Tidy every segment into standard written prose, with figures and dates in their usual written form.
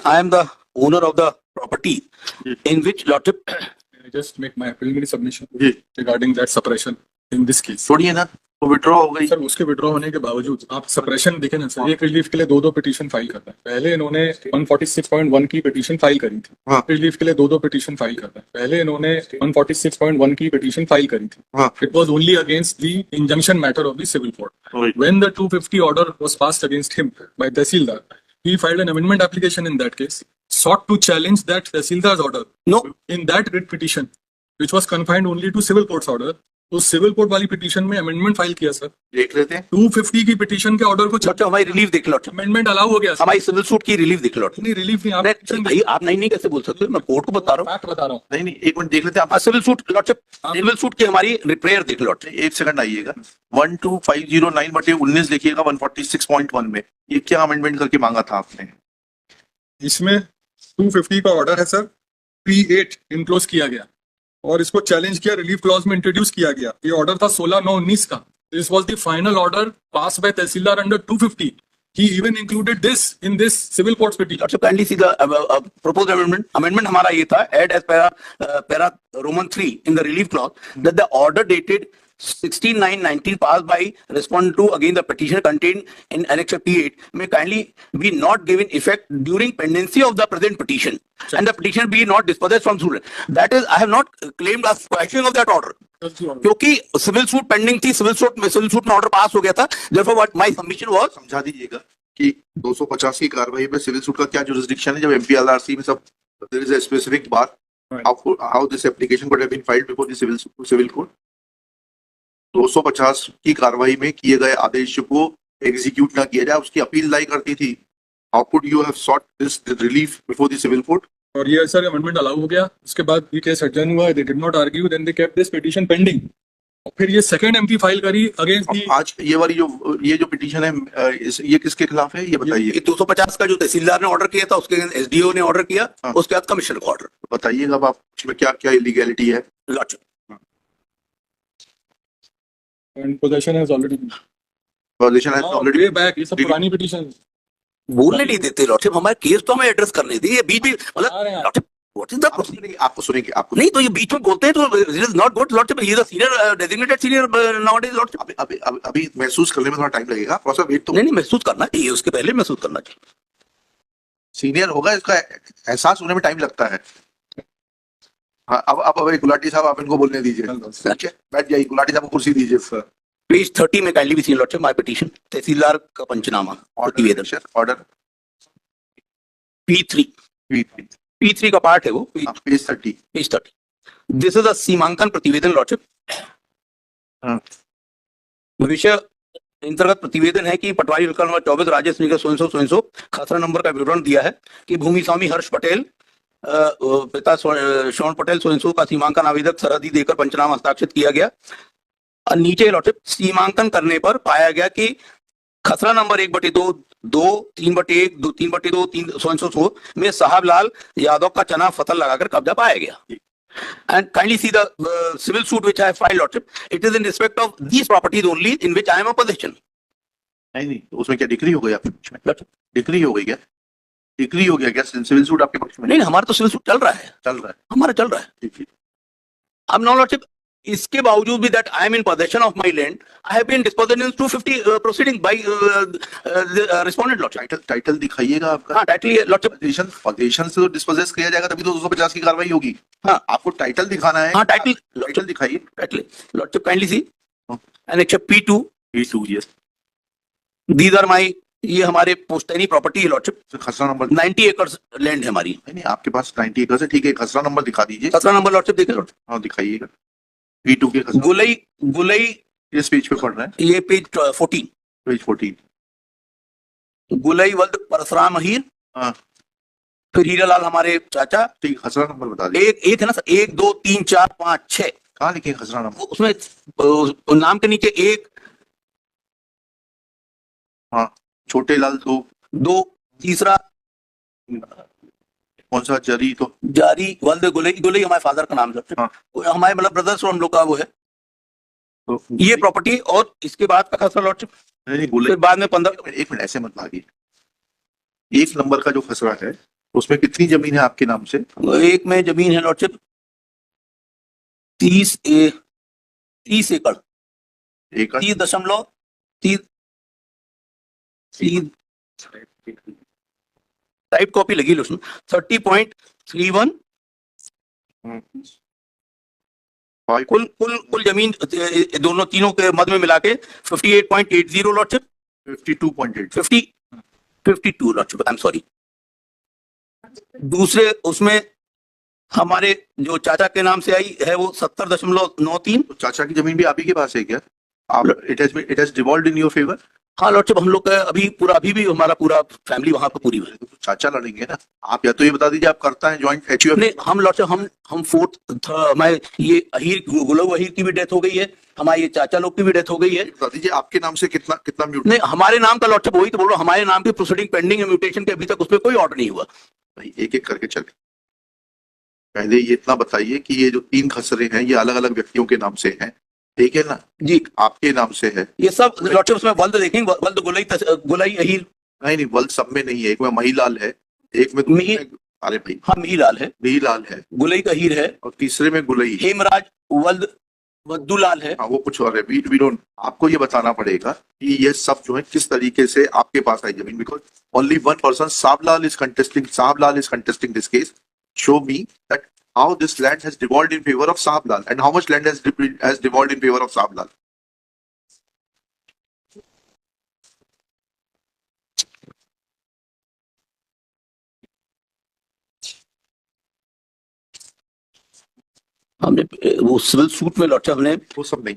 I am the owner of the property in which lordship. I just make my preliminary submission ji regarding that suppression in this case. छोड़िए ना, वो withdraw हो गई। Sir उसके withdraw होने के बावजूद आप सप्रेशन देखें ना सर, एक रिलीफ के लिए दो पिटीशन फाइल करता है। पहले इन्होंने 146.1 की पिटीशन फाइल करी थी, हाँ। रिलीफ के लिए दो पिटीशन फाइल करता है। पहले इन्होंने 146.1 की पिटीशन फाइल करी थी, हाँ। It was only against the injunction matter of the civil court. Right. When the 250 order was passed against him by Tehsildar, he filed an amendment application in that case, sought to challenge that Tehsildar's order. No. In that writ petition, which was confined only to civil court's order, तो civil court वाली petition में amendment file किया sir. देख लेते हैं 250 की petition के order को लॉर्डशिप हमारी रिलीफ देख लॉर्डशिप, अमेंडमेंट अलाउ हो गया। हमारी सिविल सूट की रिलीफ देख लॉर्डशिप। नहीं रिलीफ नहीं, आप भाई आप नहीं कैसे बोल सकते, मैं कोर्ट को बता रहा हूँ। फैक्ट बता रहा हूँ। नहीं नहीं, एक मिनट देख लेते हैं आप। Civil suit lordship, civil suit की हमारी प्रेयर देख लॉर्डशिप। एक सेकंड आइएगा, 12509/19 देखिएगा 146.1 में ये क्या अमेंडमेंट करके मांगा था आपने? इसमें 250 का ऑर्डर है सर, P8 इनक्लोज किया गया और इसको चैलेंज किया, रिलीफ क्लॉज में इंट्रोड्यूस किया गया। ये ऑर्डर था 16/9/19 का। This was the final order passed by तहसीलदार under 250। He even included this in this civil courts petition. Lordship kindly see the proposed amendment. Amendment हमारा ये था, add as para Roman 3 in the relief clause that the order dated 16/9/19 passed by respondent to against the petition contained in Annex P8 may kindly be not given effect during pendency of the present petition and the petition be not dispossessed from suit. That is, I have not claimed as quashing of that order. क्योंकि civil suit pending थी, civil suit में order pass हो गया था। Therefore, what my submission was, समझा दीजिएगा कि 250 की कार्रवाई में सिविल सूट का क्या जुरिस्डिक्शन है, जब MPLRC में सब there is a specific bar how this application could have been filed before the civil court. 250 की कार्रवाई में किए गए आदेश को एग्जीक्यूट ना किया जाए, उसकी अपील लाई करती थी। How could you have sought this relief before the civil court? और ये सर अमेंडमेंट अलाउ हो गया। उसके बाद ये केस एडजर्न हुआ, they did not argue, then they kept this petition pending. और फिर ये सेकंड एमपी फाइल करी अगेंस्ट दी। आज ये वाली जो पिटीशन है ये किसके खिलाफ है, ये बताइए। 250 का जो तहसीलदार ने ऑर्डर किया था, उसके एसडीओ ने ऑर्डर किया, हाँ। उसके बाद कमिश्नर का ऑर्डर। बताइएगा अब आप इसमें क्या क्या इलीगैलिटी है? Lordship and position has already Violation has already way back, ये सब पुरानी पिटीशन बोलने नहीं देते लॉर्डशिप, हमारे केस तो हमें एड्रेस करने दी। ये बीच में मतलब lordship what is the procedure? आपको सुनेंगे आपको नहीं तो ये बीच में बोलते हैं तो it is not good lordship. He is a senior designated senior nowadays lordship. अभी महसूस करने में थोड़ा टाइम लगेगा, थोड़ा सा वेट तो। नहीं महसूस करना चाहिए, उसके पहले महसूस करना चाहिए। सीनियर होगा, इसका एहसास होने में टाइम लगता है। हाँ, अब गुलाटी साहब आप इनको बोलने दीजिए। ठीक है, बैठ जाइए, गुलाटी साहब को कुर्सी दीजिए। सर पेज 30 में काइंडली भी सीन लॉर्डशिप माय पिटीशन, तहसीलदार का पंचनामा प्रतिवेदन ऑर्डर P3 P3 का पार्ट है वो, page 30। Page 30। This is a सीमांकन प्रतिवेदन लॉर्डशिप। हाँ। विषय अंतर्गत प्रतिवेदन है कि पटवारी विकल्प नंबर 24 राजेश निगम सो खसरा नंबर का विवरण दिया है कि भूमि स्वामी हर्ष पटेल पिता श्रवण पटेल सो का सीमांकन आवेदक सरहदी देकर पंचनामा हस्ताक्षरित किया गया। और नीचे लॉर्डशिप सीमांकन करने पर पाया गया कि खसरा नंबर 1/2, 2, 3/1, 2, 3/2, 3 में साहब लाल यादव का चना फसल लगाकर कब्जा पाया गया। And kindly see the civil suit which I have filed, lordship. It is in respect of these properties only in which I am a possession. नहीं तो उसमें क्या डिग्री हो गई आपके पक्ष में? डिग्री हो गई क्या? डिग्री हो गया क्या सिविल सूट आपके पक्ष में? नहीं हमारा तो सिविल सूट चल रहा है, हमारा चल रहा है। ठीक है। अब नाउ लॉर्डशिप, इसके बावजूद भी that I am in possession of my land, I have been disposed in 250 proceeding by respondent lordship. Title दिखाइएगा आपका। हाँ टाइटल ये लॉर्डशिप। पोजीशन से तो डिस्पोजेस किया जाएगा, तभी तो 250 की कार्रवाई होगी। हाँ, आपको टाइटल दिखाना है। हाँ टाइटल दिखाइए। Title lordship kindly see annex P2 yes. These are my, ये हमारे पोस्टैनी प्रॉपर्टी है लॉर्डशिप। खसरा नंबर 90 एकड़ लैंड है हमारी। नहीं आपके पास 90 एकड़ है, ठीक है। खसरा नंबर दिखा दीजिए। खसरा नंबर लॉर्डशिप देखिए लॉर्डशिप। हाँ दिखाइएगा। P2 के खसरा। गुलई इस पेज पे पढ़ रहे हैं, ये पेज 14। पेज 14। गुलई वल्द परशुराम अहीर, हाँ फिर हीरालाल हमारे चाचा। ठीक, खसरा नंबर बता दीजिए। एक है ना सर, 1 2 3 4 5 6। कहाँ लिखे खसरा नंबर? उसमें नाम के नीचे 1। हाँ, छोटे लाल 2 तीसरा कौन सा? जरी तो जारी वल्द गुलई हमारे फादर का नाम है। हाँ। हमारे मतलब ब्रदर्स और हम लोग का वो है तो ये प्रॉपर्टी। और इसके बाद का खसरा लॉर्डशिप, नहीं फिर बाद में 15। एक मिनट ऐसे मत भागिए। 1 नंबर का जो खसरा है उसमें कितनी जमीन है आपके नाम से? एक में जमीन है लॉर्डशिप 30 एकड़, एकड़ 30.3 टाइप कॉपी लगी उसमें 30.31 कुल कुल कुल जमीन दोनों तीनों के मध्य में मिला के 58.80 lordship 52.8 52 lordship, I am sorry. दूसरे उसमें हमारे जो चाचा के नाम से आई है वो 70.93। तो चाचा की जमीन भी आप ही के पास है क्या? आप it has devolved in your favour? हाँ लॉर्डशिप, हम लोग का अभी भी हमारा पूरा फैमिली वहां पर पूरी है। तो चाचा लड़ेंगे ना। आप या तो ये बता दीजिए आप करता है जॉइंट एचयूएफ? नहीं, हम लॉर्डशिप हम फोर्थ हमारे ये अहीर गुलाब अहीर की भी डेथ हो गई है, हमारे ये चाचा लोग की भी डेथ हो गई है। बता दीजिए आपके नाम से कितना कितना म्यूट? नहीं, हमारे नाम का लॉर्डशिप वही तो बोल रहा हूँ, हमारे नाम की प्रोसीडिंग पेंडिंग है म्यूटेशन के, अभी तक उस पर कोई ऑर्डर नहीं हुआ। भाई एक एक करके चले। पहले ये इतना बताइए कि ये जो 3 खसरे हैं ये अलग अलग व्यक्तियों के नाम से हैं, ठीक है ना? जी, आपके नाम से है? ये सब लॉर्डशिप उसमें वल्द देखेंगे, वल्द गुलाई अहीर। नहीं वल्द सब में नहीं है, एक में महिलाल है, एक में अरे भाई हाँ मिहीलाल है, महिलाल है, गुलई अहीर है, और तीसरे में गुलई है। हेमराज वल्द वद्दूलाल है। हाँ वो कुछ और है। वी डोंट, आपको ये बताना पड़ेगा कि ये सब जो है किस तरीके से आपके पास आई जमीन, because only one person Sablal is contesting this case. Show me that how this land has devolved in favor of Sablal and how much land has devolved in favor of Sablal. हमने वो सिविल सूट में lordship हमने वो सब नहीं,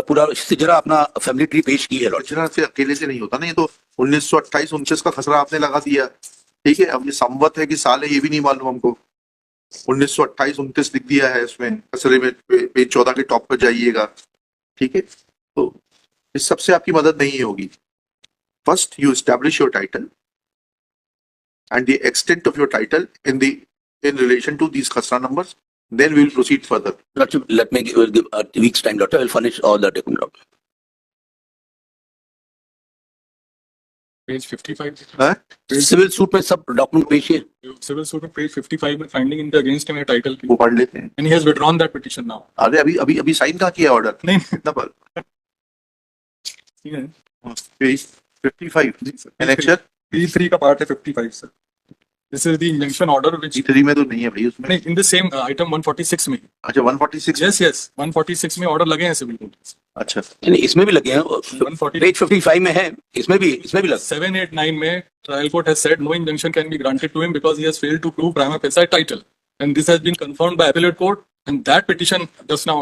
पूरा सिजरा अपना family tree पेश की है लॉर्डशिप। गुजरात से अकेले से नहीं होता ना, ये तो 1928-29 का खसरा आपने लगा दिया, ठीक है? अब ये संवत है कि साल है ये भी नहीं मालूम हमको। 1928-29 लिख दिया है इसमें खसरे में, पेज 14 के टॉप पर जाइएगा, ठीक है? तो इस सबसे आपकी मदद नहीं होगी। First you establish your title and the extent of your title in relation to these khasra numbers, then we will proceed further. Lordship, let me give a week's time, Lordship. I will furnish all the document. Page 55. हाँ? Civil suit में सब document पेश है। Civil suit में page 55 में finding in the against him है title की. वो पढ़ लेते हैं। And he has withdrawn that petition now. अरे अभी साइन कहाँ किया ऑर्डर? नहीं कितना पर? ठीक है. पेज 55 जी सर. एनेक्चर P3 का part है 55 sir. This is the injunction order which G3 में तो नहीं है भाई उसमें। नहीं in the same item 146 में. अच्छा 146। Yes 146 में order लगे हैं civil court. अच्छा नहीं, इसमें भी लगे हैं, 140 पेज 55 में है, इसमें भी लगे। 789 में trial court has said no injunction can be granted to him because he has failed to prove prima facie title, and this has been confirmed by appellate court, and that petition just now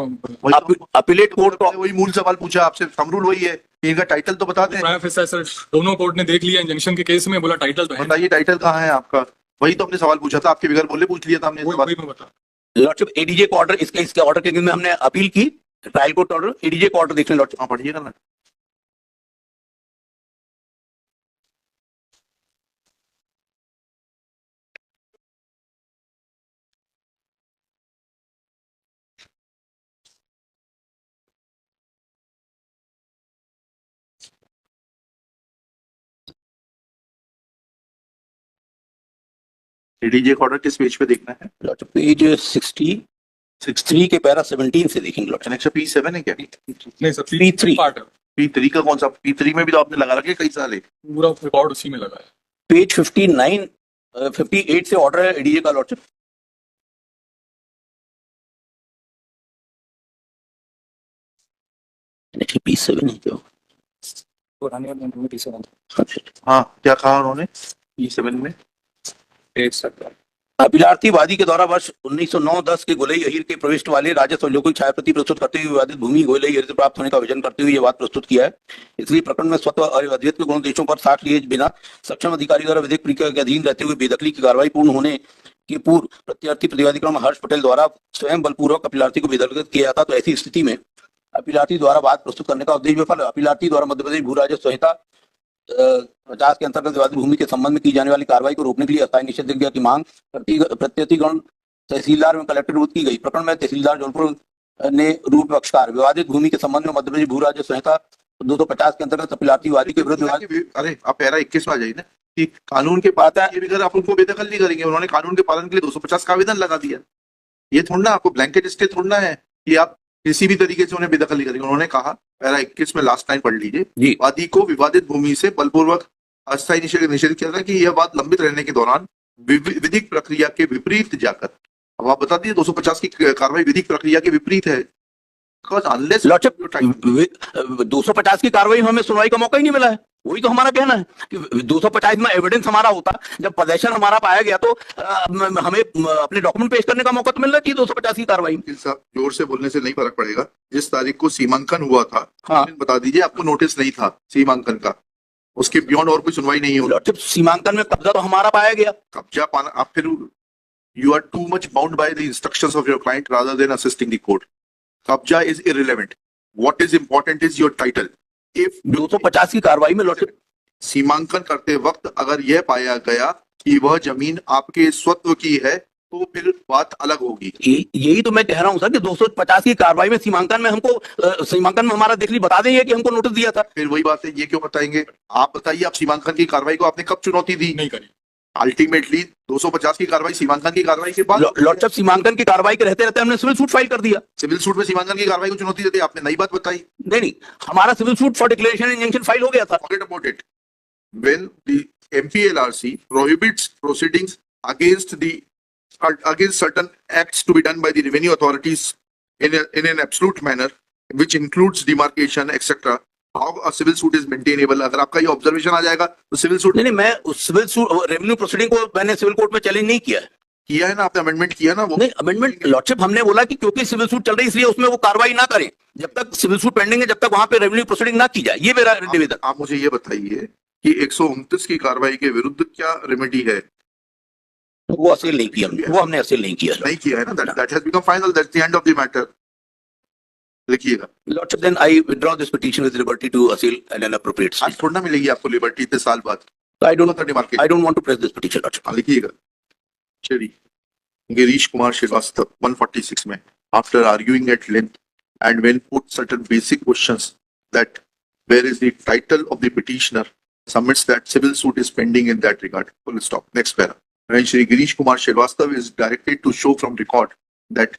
appellate court को वही मूल सवाल पूछा आपसे, समरूल वही है कि इनका टाइटल तो बता दें। prima facie सर दोनों कोर्ट ने देख लिया इंजंक्शन के केस में, बोला टाइटल तो है। बताइए टाइटल कहाँ है आपका? वही तो हमने सवाल पूछा था, आपके बगैर बोले पूछ लिया था हमने सवाल। वही मैं बता। लॉर्डशिप एडीजे को ऑर्डर, इसके ऑर्डर के में हमने अपील की, ट्रायल कोर्ट ऑर्डर, एडीजे को ऑर्डर देख लें लॉर्डशिप। हाँ पढ़िएगा ना। डीजे ऑर्डर किस पेज पे देखना है? लॉर्डशिप पेज 63 के पैरा 17 से देखेंगे लॉर्डशिप। कनेक्शन P7 है क्या? नहीं सर P3 पार्ट है, P3 का कौन सा? P3 में भी तो आपने लगा रखे कई सारे। पूरा रिकॉर्ड उसी में लगा है। पेज 58 से ऑर्डर है एडीजे का लॉर्डशिप। P7 है जो हाँ क्या कहा उन्होंने P7 में? अभिलाषी वादी के द्वारा वर्ष 1909-10 के गोलई अहीर के प्रविष्ट वाले राजस्व अवलोकन छायाप्रति प्रस्तुत करते हुए विवादित भूमि गोलई अहीर से प्राप्त होने का विजन करते हुए यह बात प्रस्तुत किया है। इसलिए प्रकरण में स्वतः और अद्वैत के गुण देशों पर साक्ष्य लिए बिना सक्षम अधिकारी द्वारा विधिक प्रक्रिया के अधीन रहते हुए बेदखली की कार्रवाई पूर्ण होने के पूर्व प्रत्यार्थी प्रतिवादीक्रम हर्ष पटेल द्वारा स्वयं बलपूर्वक अपीलार्थी को बेदखल किया जाता, तो ऐसी स्थिति में अपीलार्थी द्वारा बात प्रस्तुत करने का उद्देश्य विफल। अपीलार्थी द्वारा मध्य प्रदेश भू राजस्व संहिता 50 के अंतर्गत विवादित भूमि के संबंध में की जाने वाली कार्रवाई को रोकने के लिए अस्थायी निषेधाज्ञा की मांग प्रत्यर्थिगण तहसीलदार में कलेक्टर विरुद्ध की गई। प्रकरण में तहसीलदार जौनपुर ने रूप पक्षकार विवादित भूमि के संबंध में मध्य प्रदेश भू राजस्व संहिता 250 के अंतर्गत अपीलार्थी वादी के विरुद्ध अरे आप पैरा 21 में आ जाइए ना। कि कानून के पाता है, ये भी अगर आप उनको बेदखल नहीं करेंगे, उन्होंने कानून के पालन के लिए 250 का आवेदन लगा दिया। ये थोड़ा ना आपको ब्लैंकेट स्टे थोड़ा है कि आप किसी भी तरीके से उन्हें बेदखल नहीं करेंगे। उन्होंने कहा, पैरा 21 में लास्ट लाइन पढ़ लीजिए, जी। वादी को विवादित भूमि से बलपूर्वक अस्थायी निषेध किया था कि यह बात लंबित रहने के दौरान विधिक प्रक्रिया के विपरीत जाकर, अब आप बता दीजिए 250 की कार्रवाई विधिक प्रक्रिया के विपरीत है। अनलेस लॉर्डशिप 250 की कार्रवाई में हमें सुनवाई का मौका ही नहीं मिला है। वही तो हमारा कहना है कि 250 में एविडेंस हमारा होता, जब पोजेशन हमारा पाया गया तो हमें अपने डॉक्यूमेंट पेश करने का मौका तो मिलना चाहिए 250 की कार्रवाई में। जोर से बोलने से नहीं फर्क पड़ेगा। जिस तारीख को सीमांकन हुआ था, हाँ, बता दीजिए, आपको नोटिस नहीं था सीमांकन का, उसके बियॉन्ड और कोई सुनवाई नहीं होगी। लॉर्डशिप सीमांकन में कब्जा तो हमारा पाया गया। कब्जा पाना, आप फिर you are too much bound by the instructions of your client rather than assisting the court. कब्जा is irrelevant, what is important is your title. If 250 की कार्रवाई में लॉर्डशिप सीमांकन करते वक्त अगर यह पाया गया कि वह जमीन आपके स्वत्व की है तो फिर बात अलग होगी। यही तो मैं कह रहा हूं सर कि 250 की कार्रवाई में सीमांकन में हमको सीमांकन में हमारा देख ली बता देंगे कि हमको नोटिस दिया था। फिर वही बात है, ये क्यों बताएंगे? आप बताइए, आप सीमांकन की कार्रवाई को आपने कब चुनौती दी? नहीं करी। अल्टीमेटली 250 की कार्रवाई सीमांकन की कार्रवाई के बाद, लॉर्डशिप सीमांकन की कार्रवाई के रहते रहते हमने सिविल सूट फाइल कर दिया। सिविल सूट में सीमांकन की कार्रवाई को चुनौती देते आपने नई बात बताई। नहीं, हमारा civil suit for declaration injunction file हो गया था। Forget about it. When the MPLRC prohibits proceedings against certain acts to be done by the revenue authorities in an absolute manner, which includes demarcation, etc., how a civil suit is maintainable? अगर आपका ये observation आ जाएगा तो civil suit नहीं, मैं उस civil suit revenue proceeding को मैंने सिविल कोर्ट में चैलेंज नहीं किया है। किया है ना आपने, अमेंडमेंट किया ना वो। नहीं, अमेंडमेंट लॉर्डशिप हमने बोला कि क्योंकि सिविल सूट चल रही इसलिए उसमें वो कार्रवाई ना करें जब तक सिविल सूट पेंडिंग है, जब तक वहां पे रेवेन्यू प्रोसीडिंग ना की जाए। ये मेरा निवेदन। आप मुझे ये बताइए कि 129 की कार्रवाई के विरुद्ध क्या रेमेडी है? वो असील नहीं किया हमने, वो हमने असील नहीं किया। नहीं किया है ना, that has become final, that's the end of the matter. लिखिएगा। Lordship then I withdraw this petition with liberty to assail and an appropriate आज थोड़ा ना मिलेगी आपको लिबर्टी इतने साल बाद। I don't want to press this petition lordship. लिखिएगा। चलिए, गिरीश कुमार श्रीवास्तव 146 में, after arguing at length and when put certain basic questions that where is the title of the petitioner, submits that civil suit is pending in that regard. Full stop. Next para. And Shri Girish Kumar Srivastava is directed to show from record that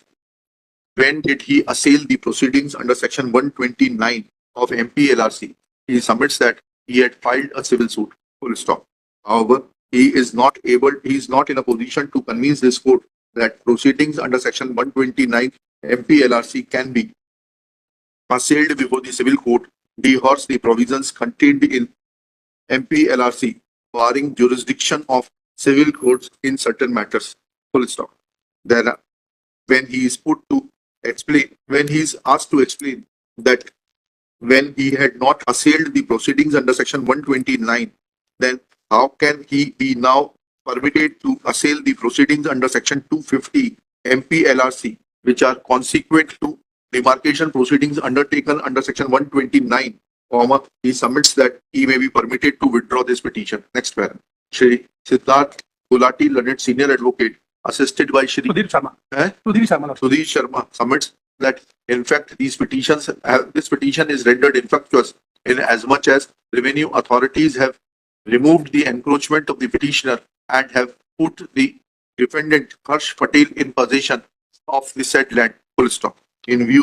when did he assail the proceedings under section 129 of MPLRC. He submits that he had filed a civil suit. Full stop. However, he is not in a position to convince this court that proceedings under section 129 MPLRC can be assailed before the civil court, dehors the provisions contained in MPLRC barring jurisdiction of civil courts in certain matters. Full stop. Then, when he is asked to explain that when he had not assailed the proceedings under section 129, then how can he be now permitted to assail the proceedings under section 250 MPLRC, which are consequent to demarcation proceedings undertaken under section 129, he submits that he may be permitted to withdraw this petition. Next paragraph. Shri Siddharth Gulati, learned senior advocate, assisted by Shri Sudhir Sharma, submits that in fact this petition is rendered infructuous in as much as revenue authorities have removed the encroachment of the petitioner and have put the defendant Harsh Patel in possession of the said land. Full stop. In view